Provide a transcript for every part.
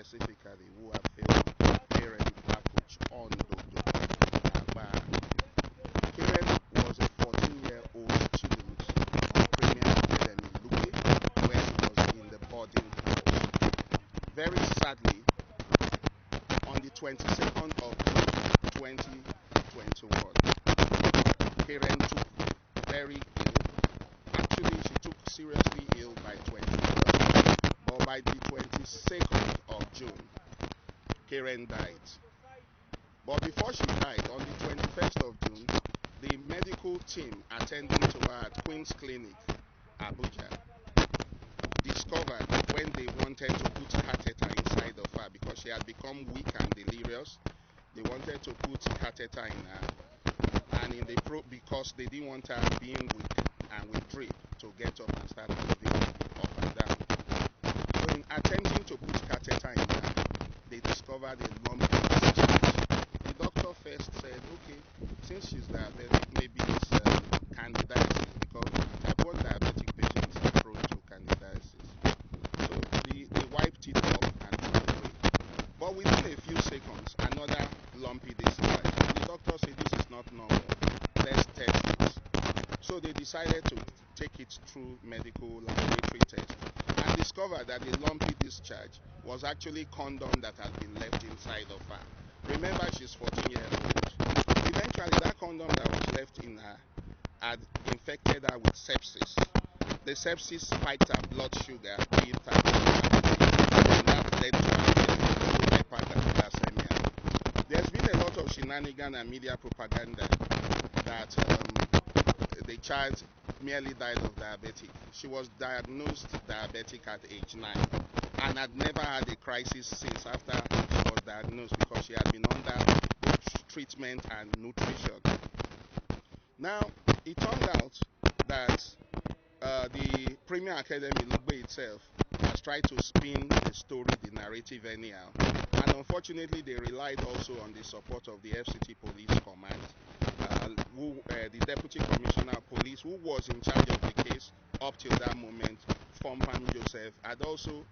specifically who have failed Keren-Happuch on Dodo. Keren was a 14-year-old student of Premier Academy Luque when he was in the boarding house. Very sadly, on the 22nd of June 2021, Keren took very ill. Actually, she took seriously ill by 2012, but by the 22nd of June, Keren died. But before she died, on the 21st of June, the medical team attending to her at Queen's Clinic, Abuja, discovered when they wanted to put a catheter inside of her because she had become weak and delirious. They wanted to put a catheter in her, and because they didn't want her being weak and with drip to get up and start moving up and down. So in attempting to put catheter in her, they discovered a lumpy discharge. The doctor first said, okay, since she's diabetic, maybe it's candidiasis, because type 1 diabetic patients are prone to candidiasis. So they wiped it off and put it away. But within a few seconds, another lumpy discharge. And the doctor said, this is not normal. Let's test it. So they decided to take it through medical laboratory test and discovered that the lumpy discharge was actually condom that had been left inside of her. Remember, she's 14 years old. Eventually, that condom that was left in her had infected her with sepsis. The sepsis spiked her blood sugar, being and that led to her hyperglycemia. There's been a lot of shenanigans and media propaganda that the child merely died of diabetes. She was diagnosed diabetic at age 9 and had never had a crisis since after she was diagnosed because she had been under both treatment and nutrition. Now, it turned out that the Premier Academy Lugbe itself has tried to spin the story, the narrative anyhow. And unfortunately, they relied also on the support of the FCT Police Command, the Deputy Commissioner of Police, who was in charge of the case up till that moment, Fompam Joseph, had also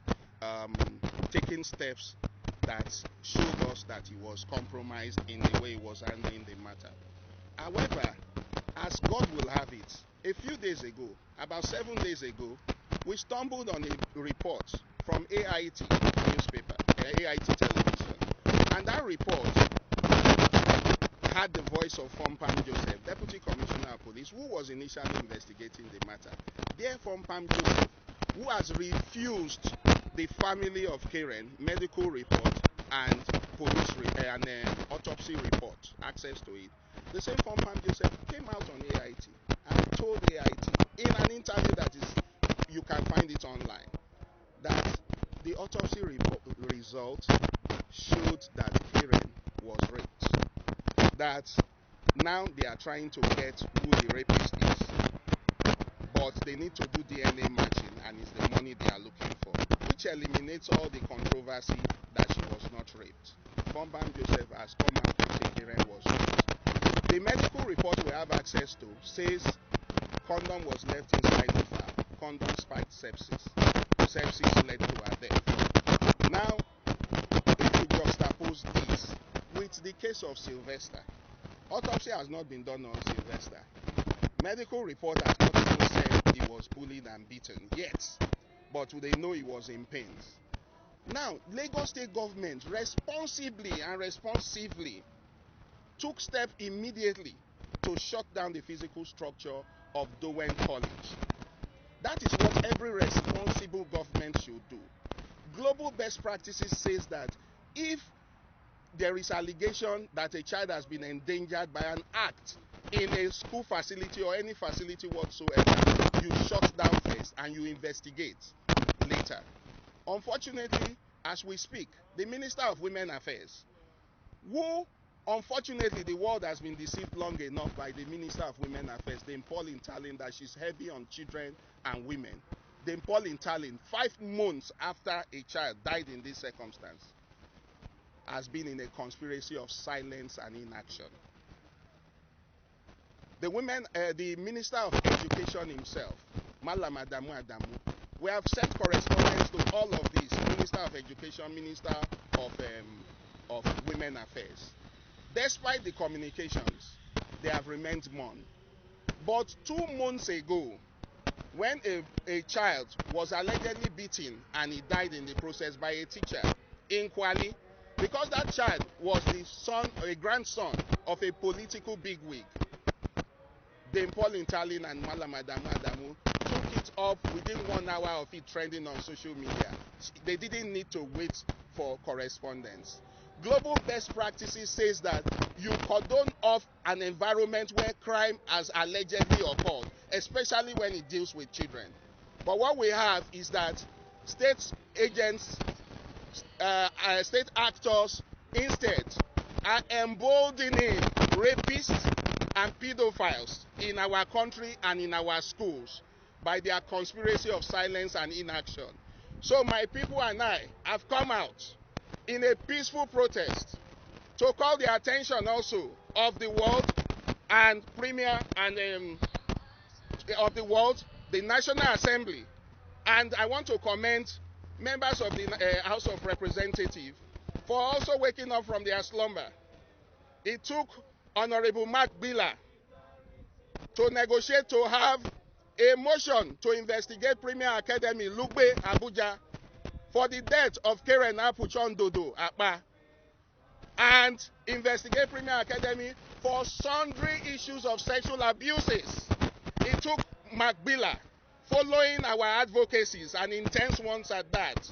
taken steps that showed us that he was compromised in the way he was handling the matter. However, as God will have it, a few days ago, about 7 days ago, we stumbled on a report from AIT newspaper, AIT television, and that report had the voice of Fompam Joseph, Deputy Commissioner of Police, who was initially investigating the matter. Dear Fompam Joseph, who has refused the family of Keren medical report and police and autopsy report, access to it. The same Fompam Joseph came out on AIT and told AIT in an interview that is, you can find it online, that the autopsy result showed that Keren was raped. That now they are trying to get who the rapist is, but they need to do DNA matching, and it's the money they are looking for, which eliminates all the controversy that she was not raped. Fompam Joseph has come out to say Keren was raped. The medical report we have access to says condom was left inside of her. Condom spiked sepsis. Sepsis led to her death. Now, if you juxtapose this with the case of Sylvester, autopsy has not been done on Sylvester. Medical report has not even said he was bullied and beaten yet, but they know he was in pains. Now, Lagos State government responsibly and responsively took steps immediately to shut down the physical structure of Dowen College. That is what every responsible government should do. Global best practices says that if there is allegation that a child has been endangered by an act in a school facility or any facility whatsoever, you shut down first and you investigate later. Unfortunately, as we speak, the Minister of Women Affairs, who unfortunately the world has been deceived long enough by the Minister of Women Affairs, Dame Pauline Talin, that she's heavy on children and women. Dame Pauline Talin, 5 months after a child died in this circumstance, has been in a conspiracy of silence and inaction. The Minister of Education himself, Malam Adamu Adamu, we have sent correspondence to all of these, Minister of Education, Minister of Women Affairs. Despite the communications, they have remained mum. But 2 months ago, when a child was allegedly beaten and he died in the process by a teacher in Kwali, because that child was the son or a grandson of a political bigwig, Dame Paul Intalin and Malam Adamu took it up within 1 hour of it trending on social media. They didn't need to wait for correspondence. Global best practices says that you cordon off an environment where crime has allegedly occurred, especially when it deals with children. But what we have is that state agents, state actors, instead are emboldening rapists and pedophiles in our country and in our schools by their conspiracy of silence and inaction. So my people and I have come out in a peaceful protest to call the attention also of the world and Premier and of the world, the National Assembly. And I want to commend members of the House of Representatives for also waking up from their slumber. It took Honorable Mark Billa to negotiate to have a motion to investigate Premier Academy Lugbe Abuja for the death of Keren-Happuch Dodo Akpa, and investigate Premier Academy for sundry issues of sexual abuses. It took Mark Billa, following our advocacies and intense ones at that,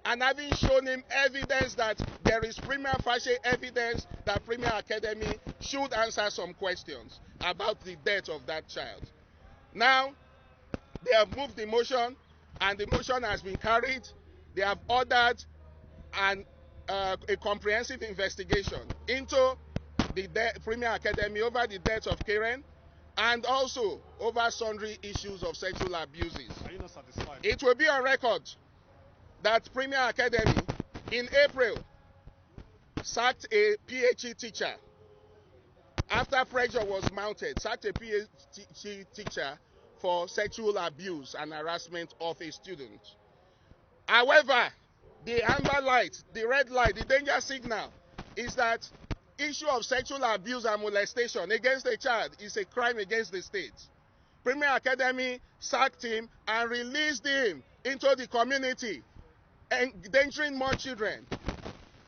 and having shown him evidence that there is prima facie evidence that Premier Academy should answer some questions about the death of that child. Now, they have moved the motion, and the motion has been carried. They have ordered a comprehensive investigation into the Premier Academy over the death of Keren, and also over sundry issues of sexual abuses. Are you not satisfied? It will be on record that Premier Academy in April sacked a PhD teacher after pressure was mounted, sacked a PhD teacher for sexual abuse and harassment of a student. However, the amber light, the red light, the danger signal is that issue of sexual abuse and molestation against a child is a crime against the state. Premier Academy sacked him and released him into the community, endangering more children.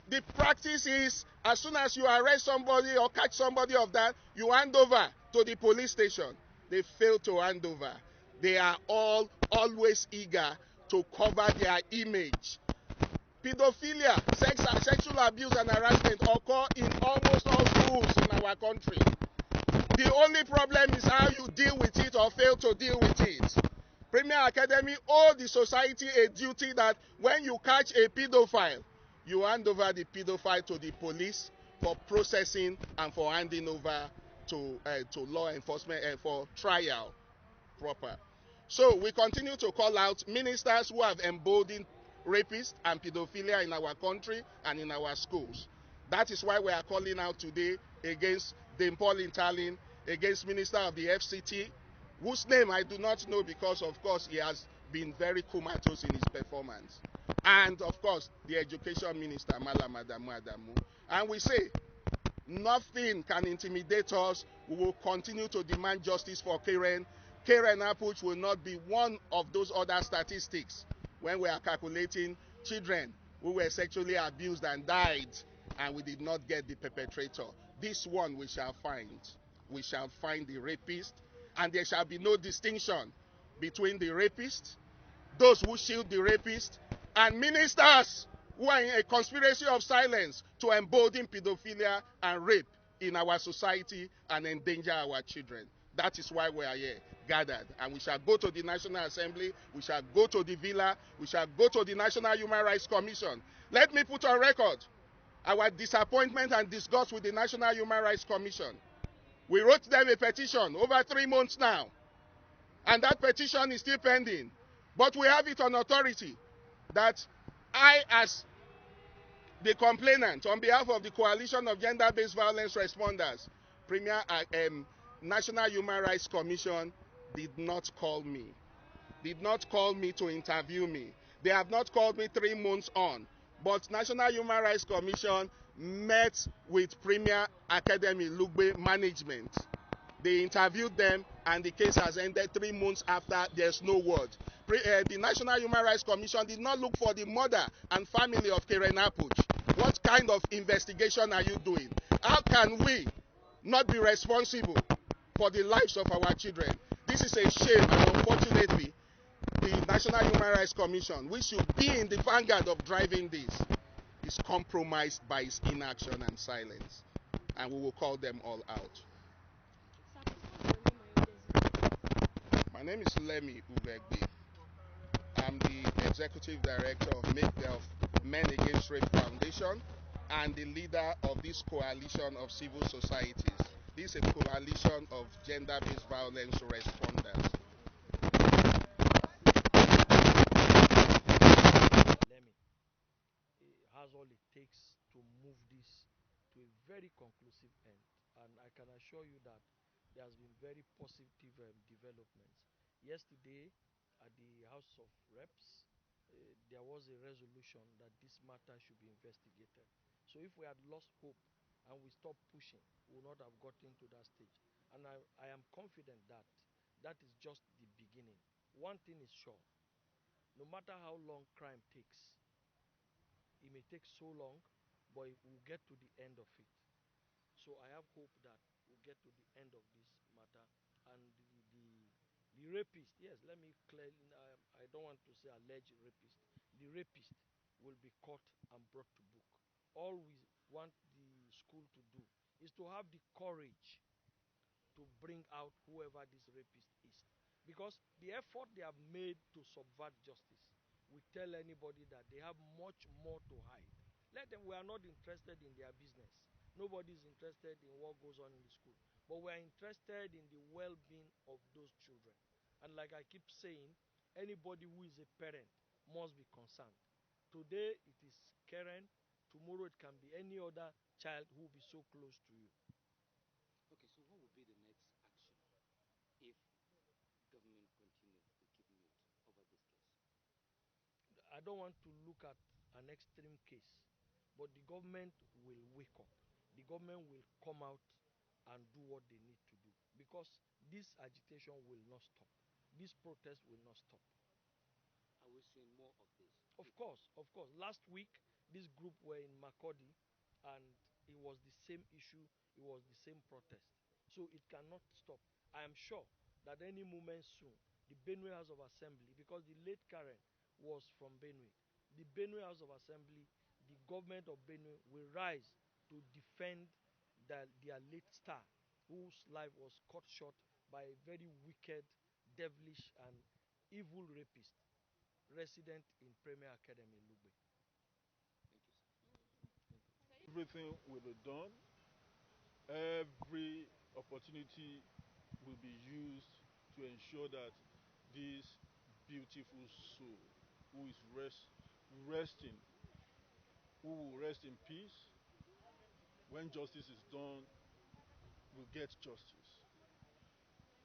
The practice is, as soon as you arrest somebody or catch somebody of that, you hand over to the police station. They fail to hand over. They are all always eager to cover their image. Pedophilia, sexual abuse and harassment occur in almost all schools in our country. The only problem is how you deal with it or fail to deal with it. Premier Academy owe the society a duty that when you catch a pedophile, you hand over the pedophile to the police for processing and for handing over to law enforcement for trial proper. So we continue to call out ministers who have emboldened rapists and pedophilia in our country and in our schools. That is why we are calling out today against Dame Paul Intalin, against Minister of the FCT, whose name I do not know because, of course, he has been very comatose in his performance. And, of course, the Education Minister, Malam Adamu. And we say, nothing can intimidate us. We will continue to demand justice for Keren. Keren-Happuch will not be one of those other statistics when we are calculating children who were sexually abused and died, and we did not get the perpetrator. This one we shall find. We shall find the rapist, and there shall be no distinction between the rapist, those who shield the rapist, and ministers who are in a conspiracy of silence to embolden pedophilia and rape in our society and endanger our children. That is why we are here gathered, and we shall go to the National Assembly, we shall go to the Villa, we shall go to the National Human Rights Commission. Let me put on record our disappointment and disgust with the National Human Rights Commission. We wrote them a petition over 3 months now, and that petition is still pending. But we have it on authority that I, as the complainant on behalf of the Coalition of Gender-Based Violence Responders, Premier National Human Rights Commission did not call me to interview me. They have not called me 3 months on. But National Human Rights Commission met with Premier Academy Lugbe management. They interviewed them, and the case has ended 3 months after. There's no word. The National Human Rights Commission did not look for the mother and family of Keren-Happuch. What kind of investigation are you doing? How can we not be responsible for the lives of our children? This is a shame, and unfortunately, the National Human Rights Commission, which should be in the vanguard of driving this, is compromised by its inaction and silence. And we will call them all out. My name is Lemmy Uvegbe. I'm the Executive Director of Men Against Rape Foundation and the leader of this coalition of civil societies. This is a coalition of gender-based violence responders. Lemmy has all it takes to move this to a very conclusive end. And I can assure you that there has been very positive developments. Yesterday, at the House of Reps, there was a resolution that this matter should be investigated. So if we had lost hope and we stopped pushing, we would not have gotten to that stage. And I am confident that that is just the beginning. One thing is sure, no matter how long crime takes, it may take so long, but we'll get to the end of it. So I have hope that we'll get to the end of this matter, and the rapist, yes, let me clear. I don't want to say alleged rapist. The rapist will be caught and brought to book. All we want the school to do is to have the courage to bring out whoever this rapist is. Because the effort they have made to subvert justice will tell anybody that they have much more to hide. Let them, we are not interested in their business. Nobody is interested in what goes on in the school. But we are interested in the well being of those children. And like I keep saying, anybody who is a parent must be concerned. Today it is Keren, tomorrow it can be any other child who will be so close to you. Okay, so what would be the next action if government continues to keep mute over this case? I don't want to look at an extreme case, but the government will wake up. The government will come out and do what they need to do, because this agitation will not stop. This protest will not stop. Are we seeing more of this? Of course, of course. Last week, this group were in Makodi, and it was the same issue, it was the same protest. So it cannot stop. I am sure that any moment soon, the Benue House of Assembly, because the late Karen was from Benue, the Benue House of Assembly, the government of Benue will rise to defend their late star, whose life was cut short by a very wicked, devilish, and evil rapist resident in Premier Academy Lugbe. Thank you, sir. Everything will be done. Every opportunity will be used to ensure that this beautiful soul who is resting, who will rest in peace, when justice is done, will get justice.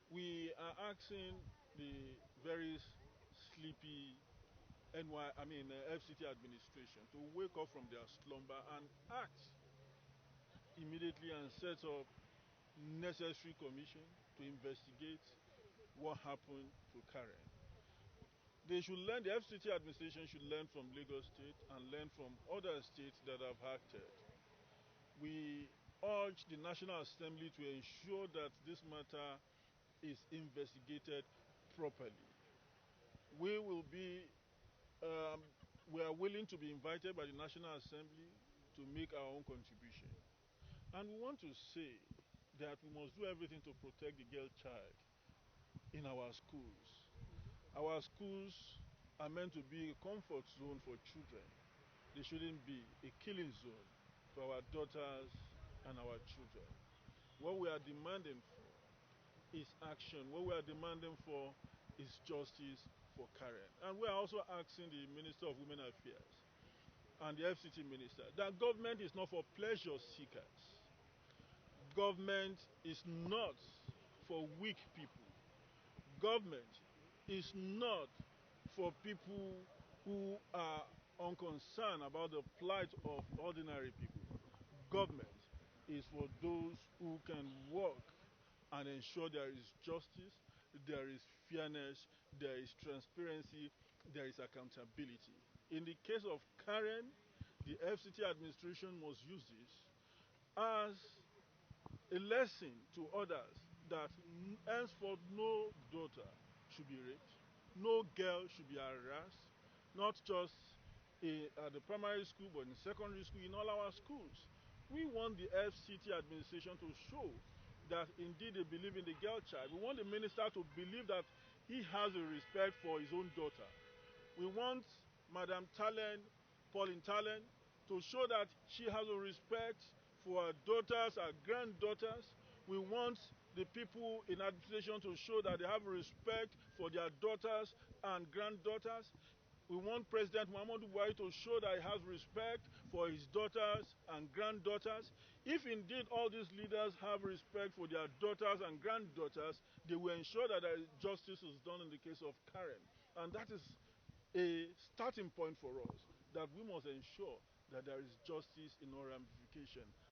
We are asking the very sleepy FCT administration to wake up from their slumber and act immediately and set up necessary commission to investigate what happened to Karen. They should learn, the FCT administration should learn from Lagos State and learn from other states that have acted. We urge the National Assembly to ensure that this matter is investigated properly. We will be, we are willing to be invited by the National Assembly to make our own contribution. And we want to say that we must do everything to protect the girl child in our schools. Our schools are meant to be a comfort zone for children. They shouldn't be a killing zone for our daughters and our children. What we are demanding for is action. What we are demanding for is justice for Karen. And we are also asking the Minister of Women Affairs and the FCT Minister that government is not for pleasure seekers. Government is not for weak people. Government is not for people who are unconcerned about the plight of ordinary people. Government is for those who can work and ensure there is justice, there is fairness, there is transparency, there is accountability. In the case of Karen, the FCT administration must use this as a lesson to others that henceforth no daughter should be raped, no girl should be harassed, not just at the primary school but in secondary school, in all our schools. We want the FCT administration to show that indeed they believe in the girl child. We want the minister to believe that he has a respect for his own daughter. We want Madam Talent, Pauline Talent, to show that she has a respect for her daughters, her granddaughters. We want the people in administration to show that they have respect for their daughters and granddaughters. We want President Muhammadu Buhari to show that he has respect for his daughters and granddaughters. If indeed all these leaders have respect for their daughters and granddaughters, they will ensure that justice is done in the case of Karen. And that is a starting point for us, that we must ensure that there is justice in all ramifications.